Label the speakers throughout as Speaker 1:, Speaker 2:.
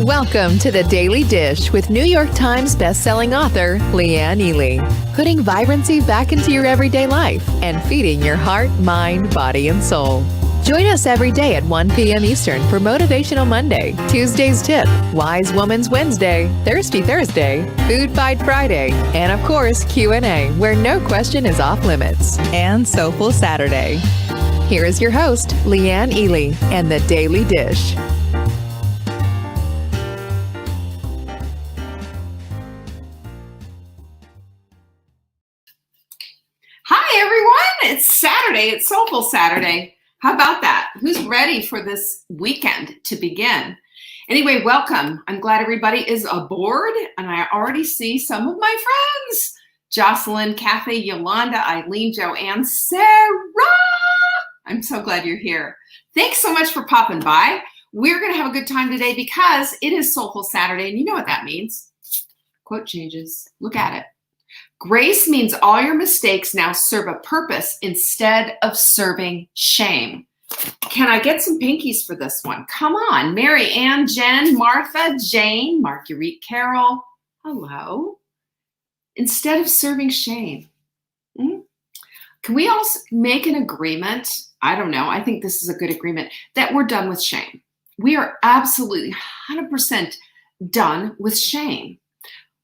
Speaker 1: Welcome to the Daily Dish with New York Times bestselling author Leanne Ely. Putting vibrancy back into your everyday life and feeding your heart, mind, body, and soul. Join us every day at 1 p.m. Eastern for Motivational Monday, Tuesday's Tip, Wise Woman's Wednesday, Thirsty Thursday, Food Fight Friday, and of course Q&A, where no question is off limits, and Soulful Saturday. Here is your host, Leanne Ely, and the Daily Dish.
Speaker 2: Hi, everyone. It's Saturday. It's Soulful Saturday. How about that? Who's ready for this weekend to begin? Anyway, welcome. I'm glad everybody is aboard, and I already see some of my friends. Jocelyn, Kathy, Yolanda, Eileen, Joanne, Sarah. I'm so glad you're here. Thanks so much for popping by. We're going to have a good time today because it is Soulful Saturday, and you know what that means. Quote changes. Look at it. Grace means all your mistakes now serve a purpose instead of serving shame. Can I get some pinkies for this one? Come on. Mary Ann, Jen, Martha, Jane, Marguerite, Carol. Hello. Instead of serving shame. Can we also make an agreement? I don't know. I think this is a good agreement that we're done with shame. We are absolutely 100% done with shame.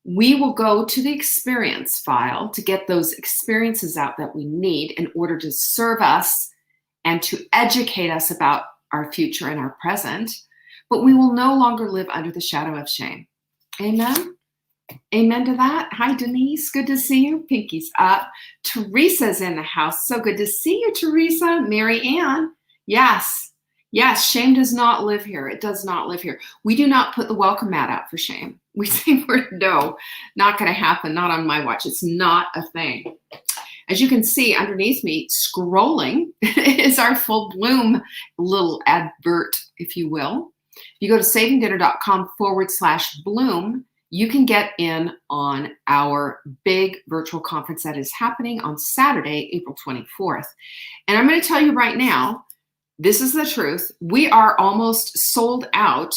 Speaker 2: We will go to the experience file to get those experiences out that we need in order to serve us and to educate us about our future and our present, but we will no longer live under the shadow of shame. Amen? Amen to that. Hi, Denise. Good to see you. Pinky's up. Teresa's in the house. So good to see you, Teresa. Mary Ann. Yes. Yes, shame does not live here. It does not live here. We do not put the welcome mat out for shame. We say, no, not going to happen. Not on my watch. It's not a thing. As you can see underneath me, scrolling is our Full Bloom little advert, if you will. If you go to savingdinner.com/bloom, you can get in on our big virtual conference that is happening on Saturday, April 24th. And I'm going to tell you right now, this is the truth. We are almost sold out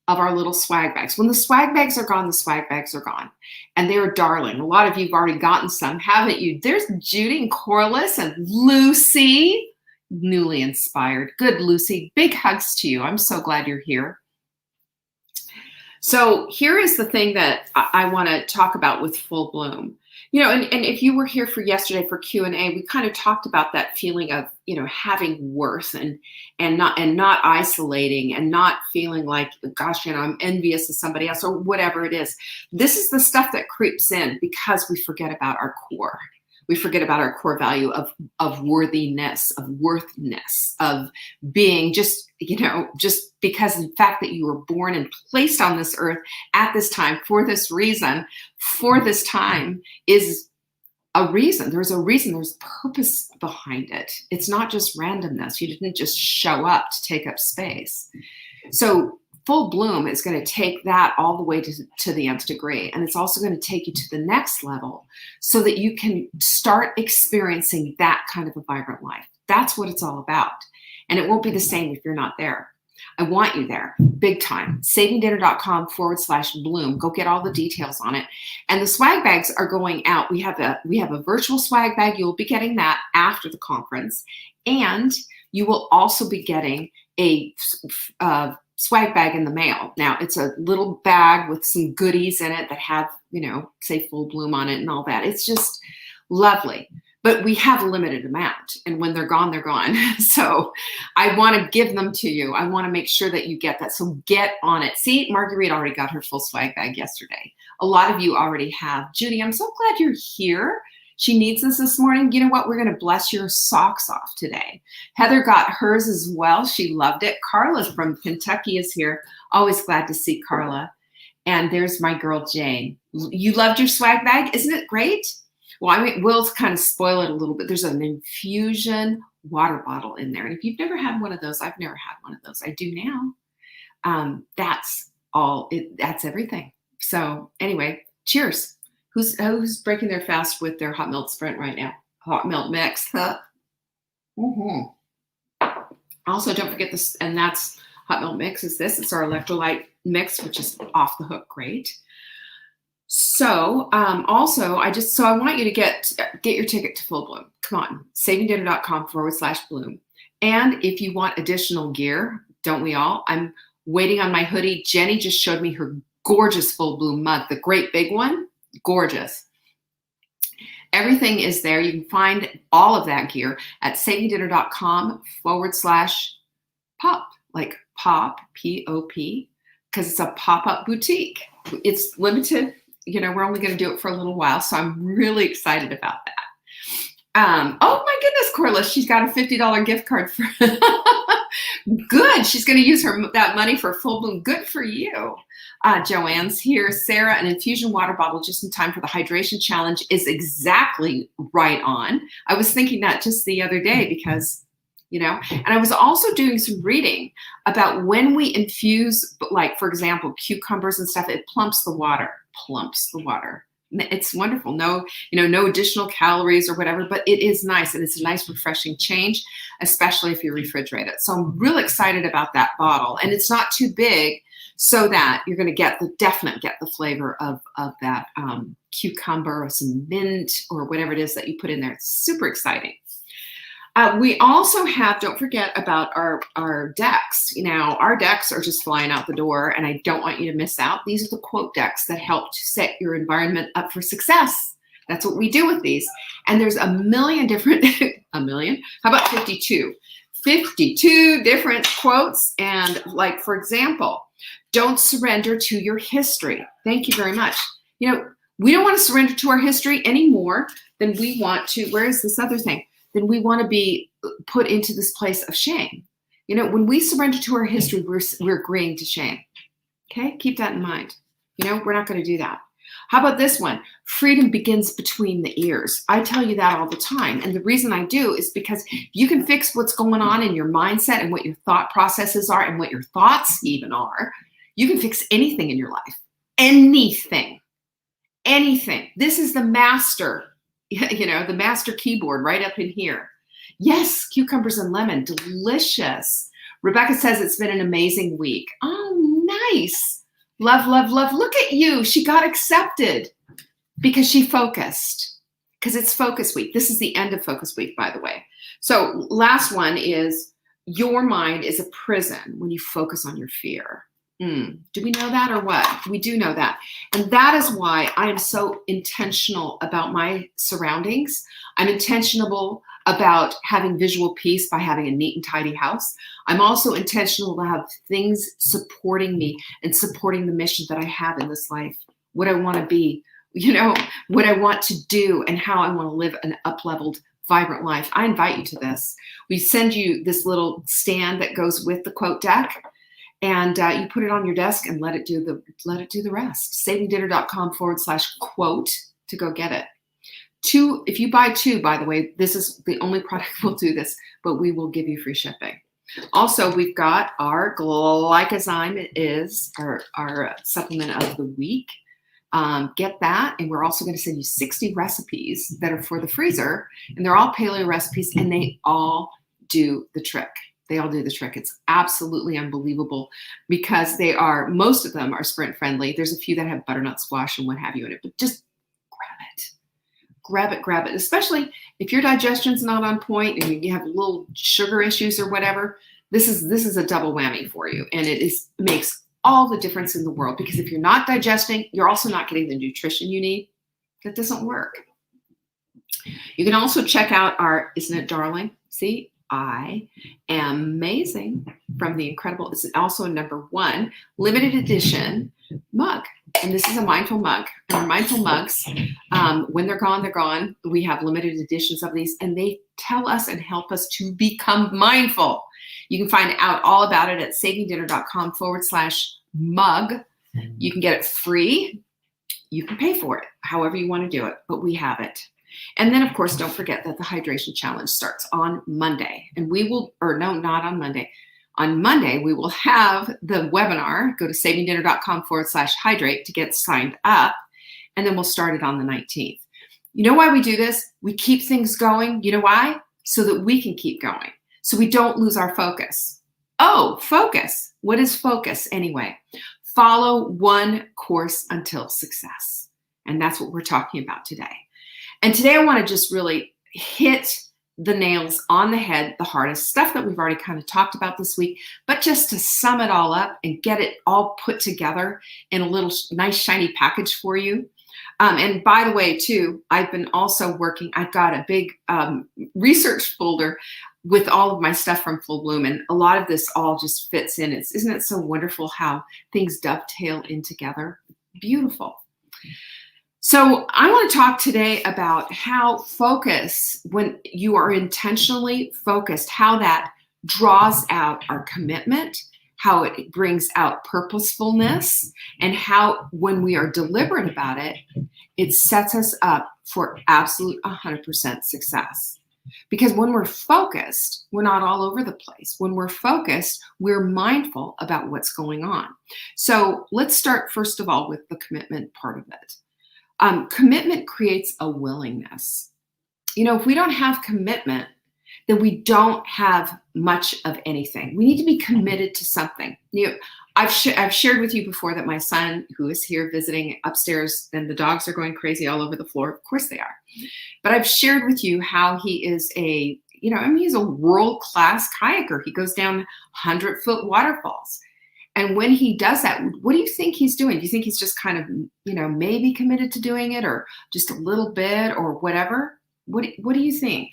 Speaker 2: of our little swag bags. When the swag bags are gone, the swag bags are gone. And they're darling. A lot of you have already gotten some, haven't you? There's Judy and Corliss and Lucy, newly inspired. Good, Lucy. Big hugs to you. I'm so glad you're here. So here is the thing that I want to talk about with Full Bloom. You know, and if you were here for yesterday for Q&A, we kind of talked about that feeling of, you know, having worth and not isolating and not feeling like, gosh, you know, I'm envious of somebody else or whatever it is. This is the stuff that creeps in because we forget about our core. We forget about our core value of worthiness, of worthness, of being just, you know, just because the fact that you were born and placed on this earth at this time for this reason, for this time is a reason. There's a reason. There's purpose behind it. It's not just randomness. You didn't just show up to take up space. So Full Bloom is going to take that all the way to the nth degree. And it's also going to take you to the next level so that you can start experiencing that kind of a vibrant life. That's what it's all about. And it won't be the same if you're not there. I want you there, big time. savingdinner.com/bloom. Go get all the details on it. And the swag bags are going out. We have a virtual swag bag. You'll be getting that after the conference. And you will also be getting a swag bag in the mail. Now, it's a little bag with some goodies in it that have, you know, say Full Bloom on it and all that. It's just lovely. But we have a limited amount. And when they're gone, they're gone. So I want to give them to you. I want to make sure that you get that. So get on it. See, Marguerite already got her full swag bag yesterday. A lot of you already have. Judy, I'm so glad you're here. She needs this morning. You know what? We're going to bless your socks off today. Heather got hers as well. She loved it. Carla from Kentucky is here. Always glad to see Carla. And there's my girl, Jane. You loved your swag bag? Isn't it great? Well, I mean, we'll kind of spoil it a little bit. There's an infusion water bottle in there. And if you've never had one of those, I've never had one of those. I do now. That's all. That's everything. So anyway, cheers. Who's breaking their fast with their hot milk Sprint right now? Hot milk mix. Also, don't forget this, and that's hot milk mix is this. It's our electrolyte mix, which is off the hook great. So also, I want you to get your ticket to Full Bloom. Come on, savingdinner.com/bloom. And if you want additional gear, don't we all? I'm waiting on my hoodie. Jenny just showed me her gorgeous Full Bloom mug, the great big one. Gorgeous. Everything is there. You can find all of that gear at savingdinner.com/pop, like pop, P-O-P, because it's a pop-up boutique. It's limited. We're only going to do it for a little while, so I'm really excited about that. Oh my goodness, Corliss, she's got a $50 gift card for good. She's going to use that money for Full Bloom. Good for you. Joanne's here. Sarah, an infusion water bottle just in time for the hydration challenge is exactly right on. I was thinking that just the other day because, and I was also doing some reading about when we infuse, like, for example, cucumbers and stuff, it plumps the water. It's wonderful. No additional calories or whatever, but it is nice. And it's a nice, refreshing change, especially if you refrigerate it. So I'm really excited about that bottle. And it's not too big so that you're going to get the flavor of that cucumber or some mint or whatever it is that you put in there. It's super exciting. We also have, don't forget about our decks. Our decks are just flying out the door, and I don't want you to miss out. These are the quote decks that help to set your environment up for success. That's what we do with these. And there's a million different, how about 52? 52 different quotes. And like, for example, don't surrender to your history. Thank you very much. We don't want to surrender to our history any more than we want to, where is this other thing? Then we want to be put into this place of shame. When we surrender to our history, we're agreeing to shame. Okay, keep that in mind. We're not going to do that. How about this one? Freedom begins between the ears. I tell you that all the time. And the reason I do is because you can fix what's going on in your mindset and what your thought processes are and what your thoughts even are. You can fix anything in your life. Anything. This is the master. The master keyboard right up in here. Yes, cucumbers and lemon, delicious. Rebecca says it's been an amazing week. Oh, nice. Love, love, love. Look at you. She got accepted because she focused, because it's focus week. This is the end of focus week, by the way. So last one is your mind is a prison when you focus on your fear. Do we know that or what? We do know that. And that is why I am so intentional about my surroundings. I'm intentional about having visual peace by having a neat and tidy house. I'm also intentional to have things supporting me and supporting the mission that I have in this life, what I want to be, what I want to do and how I want to live an up-leveled, vibrant life. I invite you to this. We send you this little stand that goes with the quote deck. And you put it on your desk and let it do the rest. savingdinner.com/quote to go get it. If you buy 2, by the way, this is the only product we'll do this, but we will give you free shipping. Also, we've got our glycozyme is our supplement of the week. Get that, and we're also going to send you 60 recipes that are for the freezer, and they're all paleo recipes, and they all do the trick. They all do the trick. It's absolutely unbelievable because most of them are sprint friendly. There's a few that have butternut squash and what have you in it, but just grab it. Especially if your digestion's not on point and you have little sugar issues or whatever, this is a double whammy for you. And it makes all the difference in the world because if you're not digesting, you're also not getting the nutrition you need. That doesn't work. You can also check out our, isn't it darling? See? I am amazing from the incredible, it's also a #1 limited edition mug. And this is a mindful mug. And our mindful mugs, when they're gone, they're gone. We have limited editions of these and they tell us and help us to become mindful. You can find out all about it at savingdinner.com/mug. You can get it free. You can pay for it, however you want to do it, but we have it. And then, of course, don't forget that the hydration challenge starts on Monday. And not on Monday. On Monday, we will have the webinar. Go to savingdinner.com/hydrate to get signed up. And then we'll start it on the 19th. You know why we do this? We keep things going. You know why? So that we can keep going. So we don't lose our focus. Oh, focus. What is focus anyway? follow one course until success. And that's what we're talking about today. And today I want to just really hit the nails on the head, the hardest stuff that we've already kind of talked about this week, but just to sum it all up and get it all put together in a little nice shiny package for you. And by the way, too, I've been also working, I've got a big research folder with all of my stuff from Full Bloom, and a lot of this all just fits in. Isn't it so wonderful how things dovetail in together? Beautiful. So I want to talk today about how focus, when you are intentionally focused, how that draws out our commitment, how it brings out purposefulness, and how when we are deliberate about it, it sets us up for absolute 100% success. Because when we're focused, we're not all over the place. When we're focused, we're mindful about what's going on. So let's start first of all with the commitment part of it. Commitment creates a willingness. If we don't have commitment, then we don't have much of anything. We need to be committed to something. I've shared with you before that my son, who is here visiting upstairs, and the dogs are going crazy all over the floor. Of course they are. But I've shared with you how he is he's a world-class kayaker. He goes down 100-foot waterfalls. And when he does that, what do you think he's doing? Do you think he's just kind of, maybe committed to doing it, or just a little bit, or whatever? What do you think?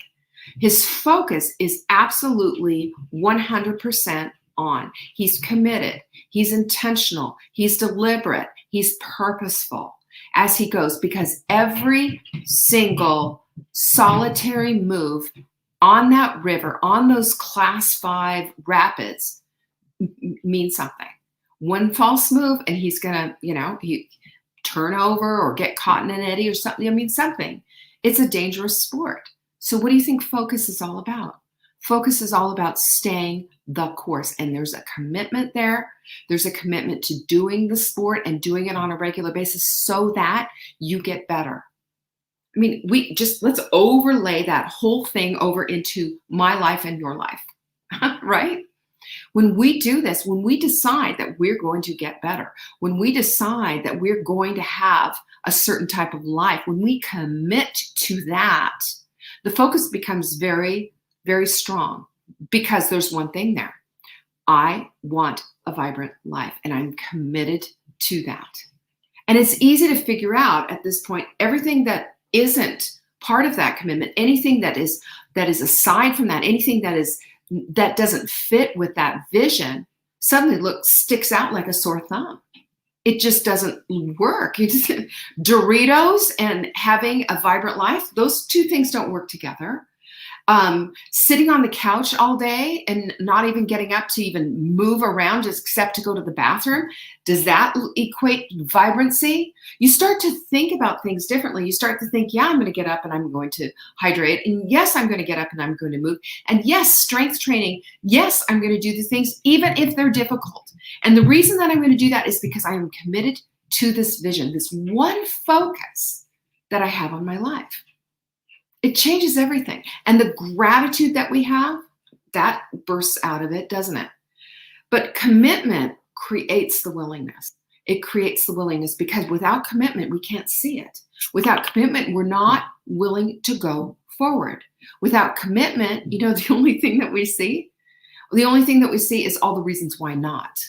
Speaker 2: His focus is absolutely 100% on. He's committed. He's intentional. He's deliberate. He's purposeful as he goes, because every single solitary move on that river, on those class 5 rapids, means something. One false move and he's gonna, he turn over or get caught in an eddy or something. Something. It's a dangerous sport. So what do you think focus is all about? Focus is all about staying the course. And there's a commitment there. There's a commitment to doing the sport and doing it on a regular basis so that you get better. Let's overlay that whole thing over into my life and your life, right? When we do this, when we decide that we're going to get better, when we decide that we're going to have a certain type of life, when we commit to that, the focus becomes very, very strong, because there's one thing there. I want a vibrant life, and I'm committed to that. And it's easy to figure out at this point everything that isn't part of that commitment, anything that is aside from that, anything that doesn't fit with that vision, suddenly sticks out like a sore thumb. It just doesn't work. Doritos and having a vibrant life, those two things don't work together. Sitting on the couch all day and not even getting up to even move around, just except to go to the bathroom, does that equate vibrancy? You start to think about things differently. You start to think, yeah, I'm going to get up and I'm going to hydrate. And yes, I'm going to get up and I'm going to move. And yes, strength training. Yes, I'm going to do the things, even if they're difficult. And the reason that I'm going to do that is because I am committed to this vision, this one focus that I have on my life. It changes everything. And the gratitude that we have, that bursts out of it, doesn't it? But commitment creates the willingness. It creates the willingness, because without commitment, we can't see it. Without commitment, we're not willing to go forward. Without commitment, the only thing that we see is all the reasons why not.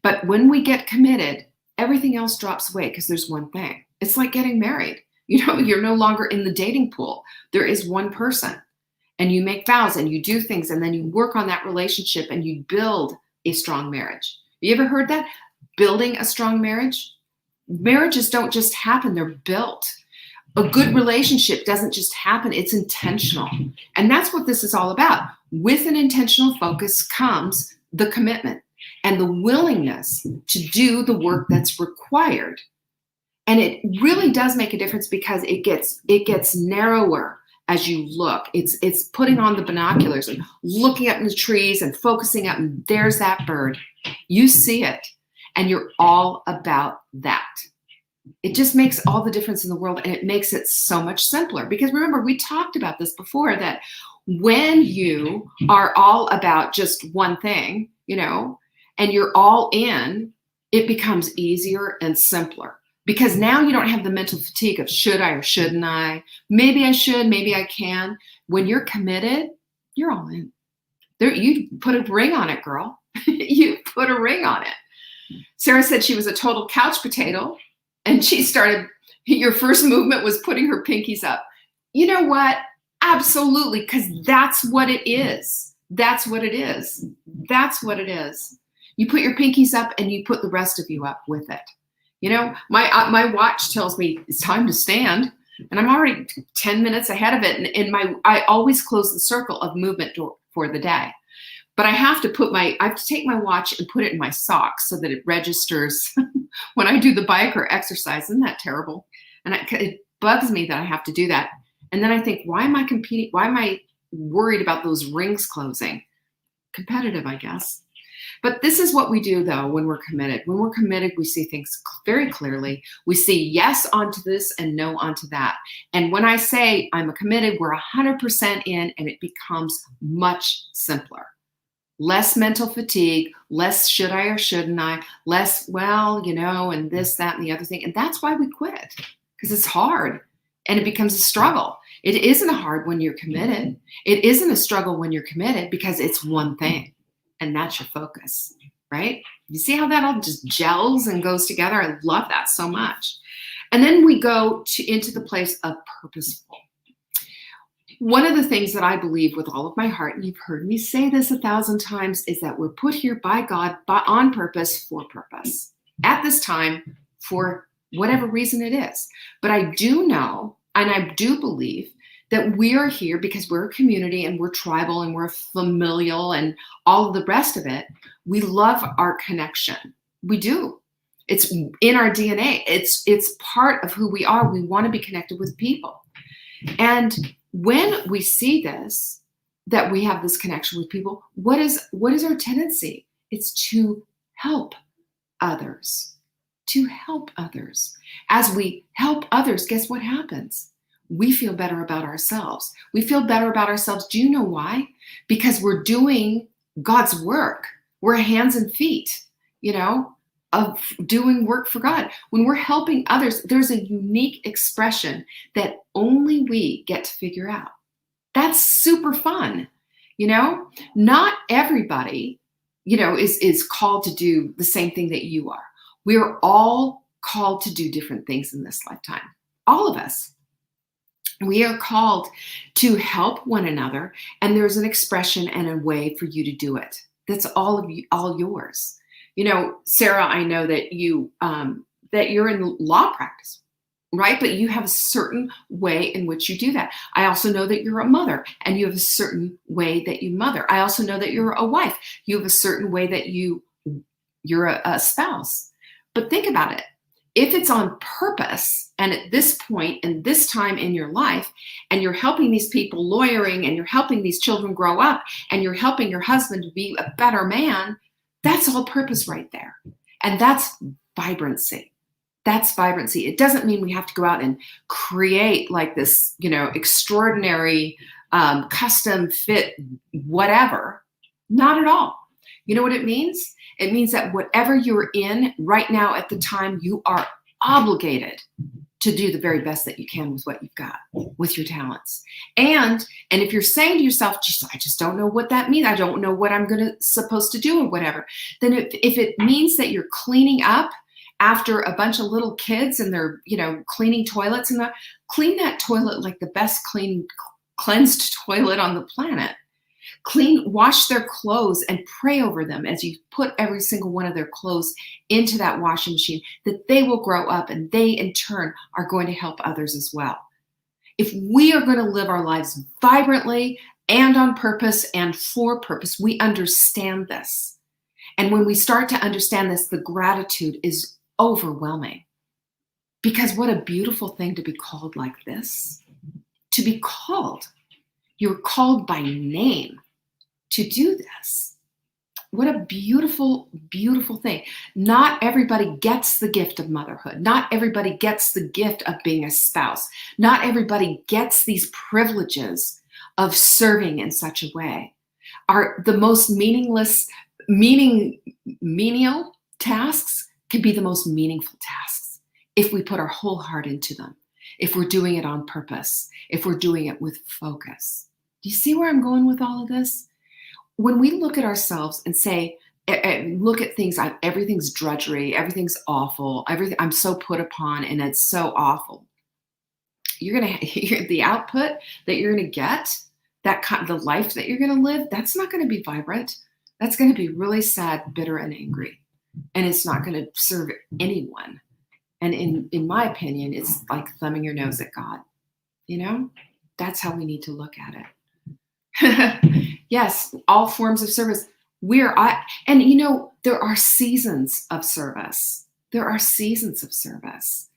Speaker 2: But when we get committed, everything else drops away, because there's one thing. It's like getting married. You're no longer in the dating pool. There is one person, and you make vows and you do things, and then you work on that relationship and you build a strong marriage. You ever heard that? Building a strong marriage? Marriages don't just happen, they're built. A good relationship doesn't just happen, it's intentional. And that's what this is all about. With an intentional focus comes the commitment and the willingness to do the work that's required. And it really does make a difference, because it gets narrower as you look. It's putting on the binoculars and looking up in the trees and focusing up, and there's that bird. You see it, and you're all about that. It just makes all the difference in the world, and it makes it so much simpler. Because remember, we talked about this before, that when you are all about just one thing, and you're all in, it becomes easier and simpler. Because now you don't have the mental fatigue of should I or shouldn't I? Maybe I should, maybe I can. When you're committed, you're all in. There, you put a ring on it, girl. You put a ring on it. Sarah said she was a total couch potato, and she started, your first movement was putting her pinkies up. You know what? Absolutely, because that's what it is. That's what it is. That's what it is. You put your pinkies up and you put the rest of you up with it. You know, my watch tells me it's time to stand, and I'm already 10 minutes ahead of it. And I always close the circle of movement for the day. But I have to take my watch and put it in my socks so that it registers when I do the bike or exercise. Isn't that terrible? And it bugs me that I have to do that. And then I think, why am I competing? Why am I worried about those rings closing? Competitive, I guess. But this is what we do, though, when we're committed. When we're committed, we see things very clearly. We see yes onto this and no onto that. And when I say I'm committed, we're 100% in, and it becomes much simpler. Less mental fatigue, less should I or shouldn't I, less, well, you know, and this, that, and the other thing. And that's why we quit, because it's hard and it becomes a struggle. It isn't hard when you're committed. It isn't a struggle when you're committed because it's one thing. And that's your focus, right? You see how that all just gels and goes together? I love that so much. And then we go into the place of purposeful. One of the things that I believe with all of my heart, and you've heard me say this 1,000 times, is that we're put here by God on purpose for purpose. At this time, for whatever reason it is. But I do know, and I do believe, that we are here because we're a community and we're tribal and we're familial and all of the rest of it. We love our connection. We do. It's in our DNA. It's part of who we are. We want to be connected with people. And when we see this, that we have this connection with people, what is our tendency? It's to help others. To help others. As we help others, guess what happens? We feel better about ourselves. We feel better about ourselves. Do you know why? Because we're doing God's work. We're hands and feet, you know, of doing work for God. When we're helping others, there's a unique expression that only we get to figure out. That's super fun. You know, not everybody, you know, is called to do the same thing that you are. We are all called to do different things in this lifetime. All of us. We are called to help one another, and there's an expression and a way for you to do it. That's all of you, all yours. You know, Sarah, I know that you're in law practice, right? But you have a certain way in which you do that. I also know that you're a mother, and you have a certain way that you mother. I also know that you're a wife. You have a certain way that you're a spouse. But think about it. If it's on purpose, and at this point and this time in your life, and you're helping these people lawyering, and you're helping these children grow up, and you're helping your husband to be a better man, that's all purpose right there. And that's vibrancy. That's vibrancy. It doesn't mean we have to go out and create like this, you know, extraordinary custom fit whatever. Not at all. You know what it means? It means that whatever you're in right now at the time, you are obligated to do the very best that you can with what you've got, with your talents. And if you're saying to yourself, I just don't know what that means. I don't know what I'm supposed to do or whatever. Then if it means that you're cleaning up after a bunch of little kids and they're, you know, cleaning toilets, and clean that toilet like the best cleansed toilet on the planet. Wash their clothes and pray over them as you put every single one of their clothes into that washing machine, that they will grow up and they in turn are going to help others as well. If we are going to live our lives vibrantly and on purpose and for purpose, we understand this. And when we start to understand this, the gratitude is overwhelming. Because what a beautiful thing to be called like this. To be called. You're called by name to do this. What a beautiful, beautiful thing. Not everybody gets the gift of motherhood. Not everybody gets the gift of being a spouse. Not everybody gets these privileges of serving in such a way. The most menial tasks can be the most meaningful tasks if we put our whole heart into them, if we're doing it on purpose, if we're doing it with focus. Do you see where I'm going with all of this? When we look at ourselves and say, look at things, everything's drudgery, everything's awful, I'm so put upon and it's so awful. You're going to, the output that you're going to get, the life that you're going to live, that's not going to be vibrant. That's going to be really sad, bitter, and angry. And it's not going to serve anyone. And in my opinion, it's like thumbing your nose at God. That's how we need to look at it. Yes, all forms of service. There are seasons of service. There are seasons of service.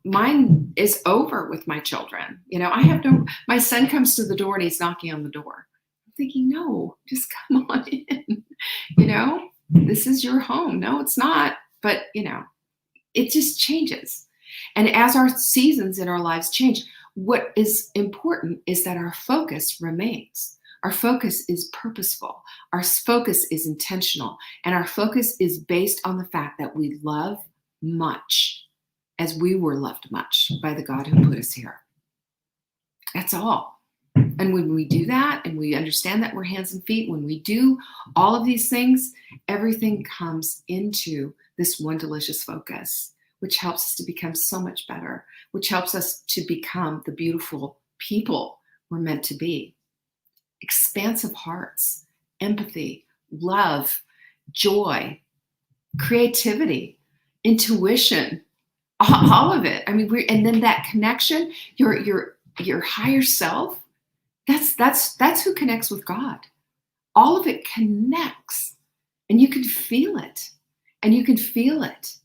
Speaker 2: Mine is over with my children. My son comes to the door and he's knocking on the door. I'm thinking, no, just come on in. This is your home. No, it's not. But, it just changes. And as our seasons in our lives change, what is important is that our focus remains. Our focus is purposeful. Our focus is intentional. And our focus is based on the fact that we love much as we were loved much by the God who put us here. That's all. And when we do that and we understand that we're hands and feet, when we do all of these things, everything comes into this one delicious focus, which helps us to become so much better, which helps us to become the beautiful people we're meant to be. Expansive hearts, empathy, love, joy, creativity, intuition, all of it. And then that connection, your higher self, that's who connects with God. All of it connects, and you can feel it, and you can feel it.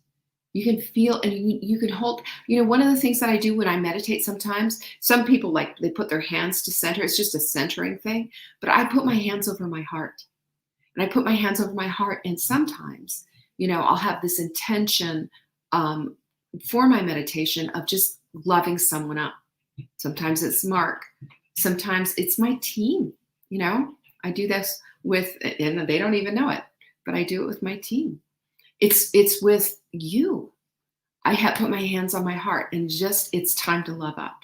Speaker 2: You can feel, and you can hold. One of the things that I do when I meditate, sometimes some people they put their hands to center. It's just a centering thing, but I put my hands over my heart, and I put my hands over my heart, and sometimes, I'll have this intention for my meditation of just loving someone up. Sometimes it's Mark. Sometimes it's my team. I do this with, and they don't even know it, but I do it with my team. It's with you. I have put my hands on my heart, and just, it's time to love up.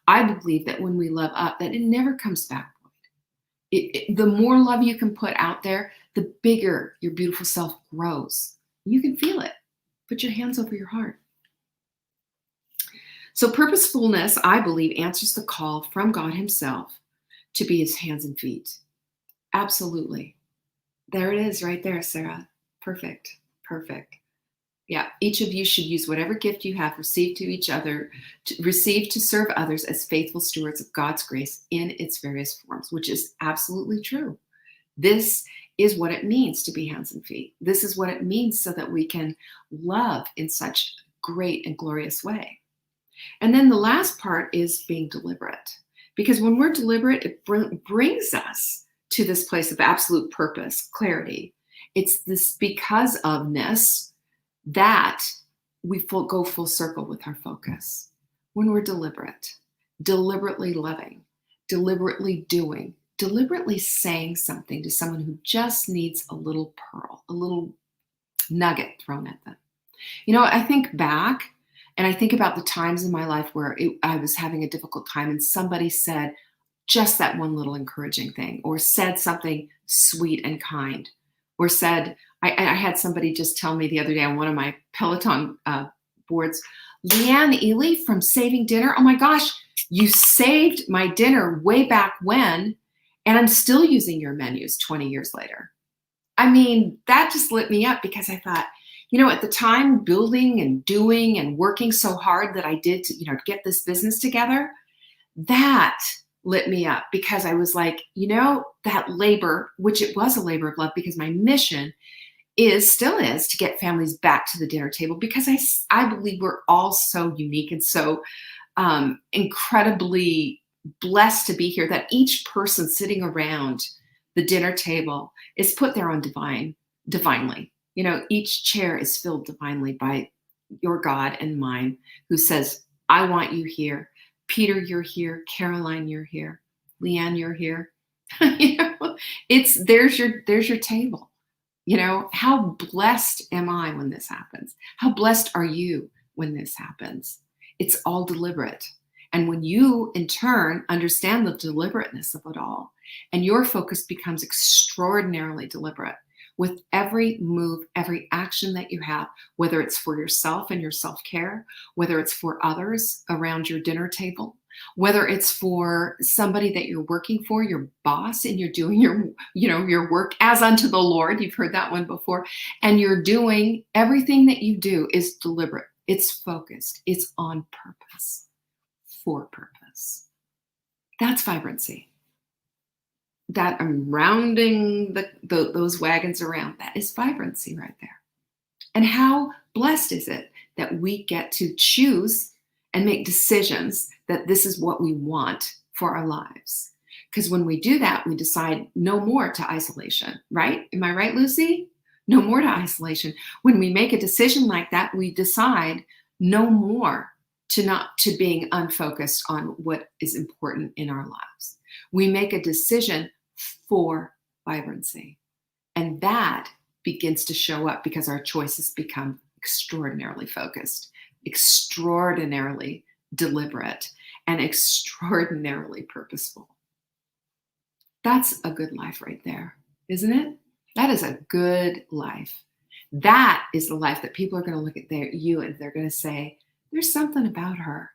Speaker 2: I believe that when we love up, that it never comes back. The more love you can put out there, the bigger your beautiful self grows. You can feel it. Put your hands over your heart. So purposefulness, I believe, answers the call from God himself to be his hands and feet. Absolutely. There it is right there, Sarah. Perfect. Yeah, each of you should use whatever gift you have received to serve others as faithful stewards of God's grace in its various forms, which is absolutely true. This is what it means to be hands and feet. This is what it means so that we can love in such great and glorious way. And then the last part is being deliberate. Because when we're deliberate, it brings us to this place of absolute purpose, clarity. It's this because ofness that we go full circle with our focus. When we're deliberate, deliberately loving, deliberately doing, deliberately saying something to someone who just needs a little pearl, a little nugget thrown at them. I think back and I think about the times in my life where I was having a difficult time and somebody said just that one little encouraging thing, or said something sweet and kind, or said, I had somebody just tell me the other day on one of my Peloton boards, Leanne Ely from Saving Dinner, oh my gosh, you saved my dinner way back when, and I'm still using your menus 20 years later. That just lit me up, because I thought, at the time, building and doing and working so hard that I did to get this business together, that lit me up, because I was like, that labor, which it was a labor of love, because my mission still is to get families back to the dinner table, because I believe we're all so unique and so incredibly blessed to be here, that each person sitting around the dinner table is put there on divinely. Each chair is filled divinely by your God and mine, who says, I want you here. Peter, you're here. Caroline, you're here. Leanne, you're here. There's your table. How blessed am I when this happens? How blessed are you when this happens? It's all deliberate. And when you, in turn, understand the deliberateness of it all, and your focus becomes extraordinarily deliberate with every move, every action that you have, whether it's for yourself and your self-care, whether it's for others around your dinner table, whether it's for somebody that you're working for, your boss, and you're doing your work as unto the Lord. You've heard that one before. And you're doing everything that you do is deliberate. It's focused. It's on purpose, for purpose. That's vibrancy. That I'm rounding those wagons around. That is vibrancy right there. And how blessed is it that we get to choose and make decisions that this is what we want for our lives. Because when we do that, we decide no more to isolation, right? Am I right, Lucy? No more to isolation. When we make a decision like that, we decide no more to being unfocused on what is important in our lives. We make a decision for vibrancy. And that begins to show up because our choices become extraordinarily focused, extraordinarily deliberate, and extraordinarily purposeful. That's a good life right there, isn't it? That is a good life. That is the life that people are going to look at you and they're going to say, there's something about her.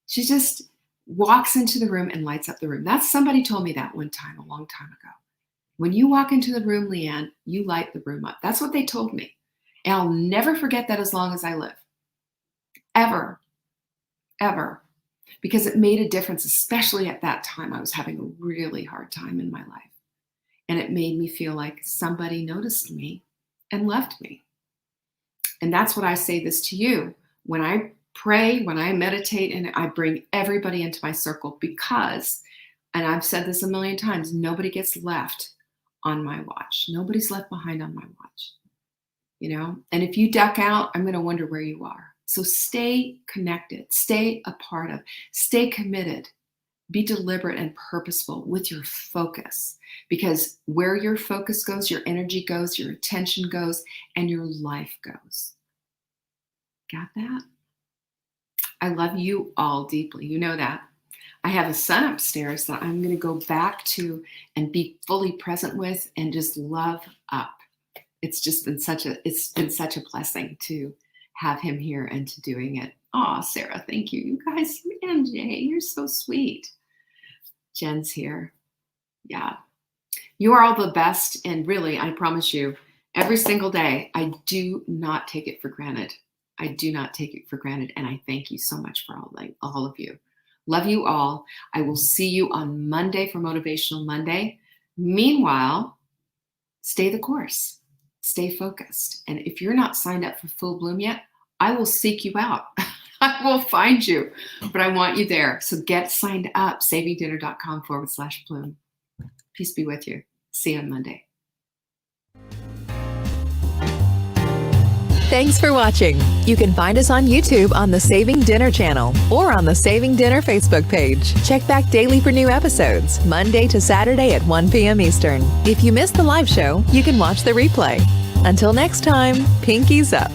Speaker 2: She just walks into the room and lights up the room. Somebody told me that one time, a long time ago. When you walk into the room, Leanne, you light the room up. That's what they told me. And I'll never forget that as long as I live. Ever. Because it made a difference, especially at that time. I was having a really hard time in my life. And it made me feel like somebody noticed me and left me. And that's what I say this to you. When I pray, when I meditate, and I bring everybody into my circle because, and I've said this a million times, nobody gets left on my watch. Nobody's left behind on my watch. And if you duck out, I'm going to wonder where you are. So stay connected, stay a part of, stay committed, be deliberate and purposeful with your focus, because where your focus goes, your energy goes, your attention goes, and your life goes. Got that? I love you all deeply. You know that. I have a son upstairs that I'm going to go back to and be fully present with and just love up. It's been such a blessing to have him here and to doing it. Oh, Sarah, thank you. You guys, man, Jay, you're so sweet. Jen's here. Yeah. You are all the best. And really, I promise you, every single day, I do not take it for granted. I do not take it for granted. And I thank you so much for all of you. Love you all. I will see you on Monday for Motivational Monday. Meanwhile, stay the course. Stay focused. And if you're not signed up for Full Bloom yet, I will seek you out. I will find you, but I want you there. So get signed up, savingdinner.com/bloom. Peace be with you. See you on Monday.
Speaker 1: Thanks for watching. You can find us on YouTube on the Saving Dinner channel or on the Saving Dinner Facebook page. Check back daily for new episodes, Monday to Saturday at 1 p.m. Eastern. If you missed the live show, you can watch the replay. Until next time, pinkies up.